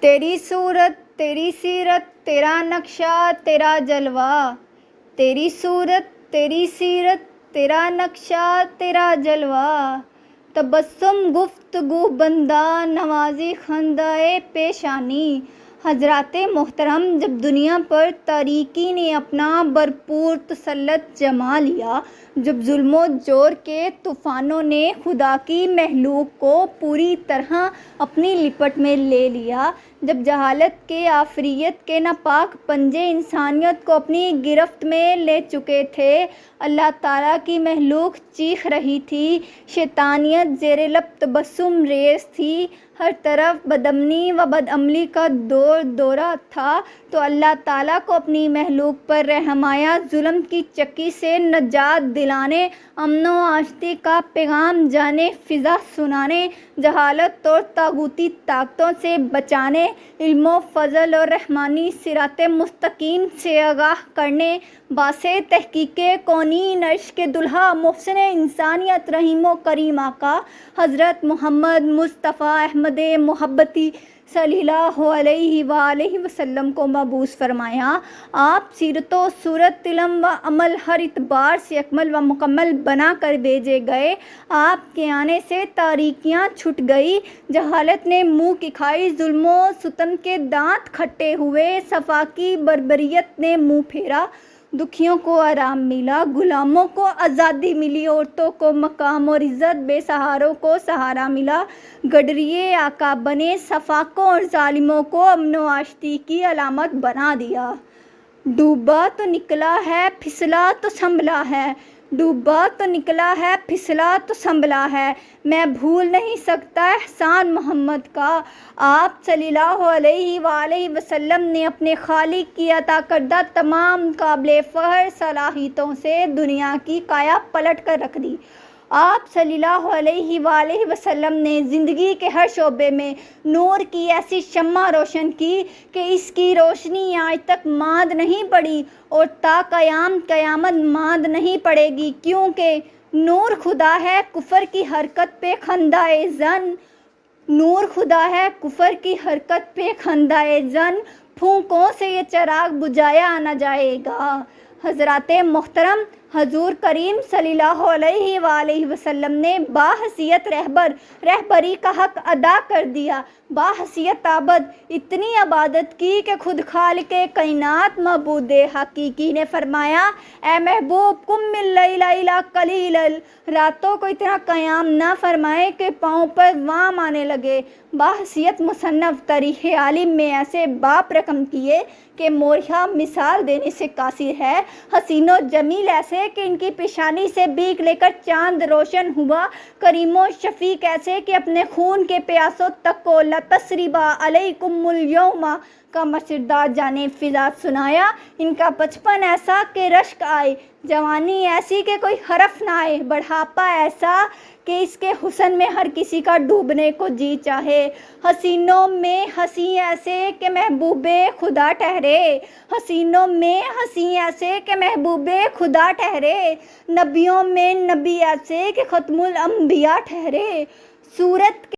تیری صورت تیری سیرت تیرا نقشہ تیرا جلوہ، تیری صورت تیری سیرت تیرا نقشہ تیرا جلوہ، تبسم گفتگو بندہ نوازی خندہ پیشانی۔ حضرات محترم، جب دنیا پر تاریکی نے اپنا بھرپور تسلط جما لیا، جب ظلم و جور کے طوفانوں نے خدا کی مخلوق کو پوری طرح اپنی لپٹ میں لے لیا، جب جہالت کے عفریت کے ناپاک پنجے انسانیت کو اپنی گرفت میں لے چکے تھے، اللہ تعالیٰ کی مخلوق چیخ رہی تھی، شیطانیت زیر لب تبسم ریز تھی، ہر طرف بدامنی و بدعملی کا دورہ تھا، تو اللہ تعالیٰ کو اپنی مخلوق پر رحم آیا، ظلم کی چکی سے نجات دلانے، امن و آشتی کا پیغام جانے فضا سنانے، جہالت اور طاغوتی طاقتوں سے بچانے، علم و فضل اور رحمانی صراط مستقیم سے آگاہ کرنے، باعث تحقیق کونین عرش کے دلہا محسن انسانیت رحیم و کریم آقا حضرت محمد مصطفیٰ احمد محبتی صلی اللہ علیہ وآلہ وسلم کو مبعوث فرمایا۔ آپ سیرت و صورت، علم و عمل ہر اعتبار سے اکمل و مکمل بنا کر بھیجے گئے۔ آپ کے آنے سے تاریکیاں چھٹ گئی، جہالت نے منہ کی کھائی، ظلم و ستم کے دانت کھٹے ہوئے، صفا کی بربریت نے منہ پھیرا، دکھیوں کو آرام ملا، غلاموں کو آزادی ملی، عورتوں کو مقام اور عزت، بے سہاروں کو سہارا ملا، گڈریے آقا بنے، صفاقوں اور ظالموں کو امن و آشتی کی علامت بنا دیا۔ ڈوبا تو نکلا ہے، پھسلا تو سنبھلا ہے، ڈوبا تو نکلا ہے، پھسلا تو سنبھلا ہے، میں بھول نہیں سکتا احسان محمد کا۔ آپ صلی اللہ علیہ وآلہ وسلم نے اپنے خالق کی عطا کردہ تمام قابل فخر صلاحیتوں سے دنیا کی کایا پلٹ کر رکھ دی۔ آپ صلی اللہ علیہ وآلہ وسلم نے زندگی کے ہر شعبے میں نور کی ایسی شمع روشن کی کہ اس کی روشنی آج تک ماند نہیں پڑی اور تا قیامت ماند نہیں پڑے گی، کیونکہ نور خدا ہے، کفر کی حرکت پہ خندہ زن، نور خدا ہے، کفر کی حرکت پہ خندہ زن، پھونکوں سے یہ چراغ بجھایا نہ جائے گا۔ حضرات محترم، حضور کریم صلی اللہ علیہ وآلہ وسلم نے باحثیت رہبر رہبری کا حق ادا کر دیا، باحثیت عابد اتنی عبادت کی کہ خود خالق کائنات معبود حقیقی نے فرمایا، اے محبوب قم اللیل الا قلیلا، راتوں کو اتنا قیام نہ فرمائے کہ پاؤں پر وام آنے لگے۔ باحثیت مصنف تاریخ عالم میں ایسے باپ رقم کیے کہ مورخہ مثال دینے سے قاصر ہے، حسین و جمیل ایسے کہ ان کی پیشانی سے بھیک لے کر چاند روشن ہوا، کریم و شفیق ایسے کہ اپنے خون کے پیاسوں تک کو لا تثریب علیکم الیوم کا مسردار جانے فضا سنایا، ان کا بچپن ایسا کہ رشک آئے، جوانی ایسی کہ کوئی حرف نہ آئے، بڑھاپا ایسا کہ اس کے حسن میں ہر کسی کا ڈوبنے کو جی چاہے، حسینوں میں حسین ایسے کہ محبوب خدا ٹھہرے، حسینوں میں حسین ایسے کہ محبوب خدا ٹھہرے، نبیوں میں نبی ایسے کہ ختم الانبیاء ٹھہرے، صورت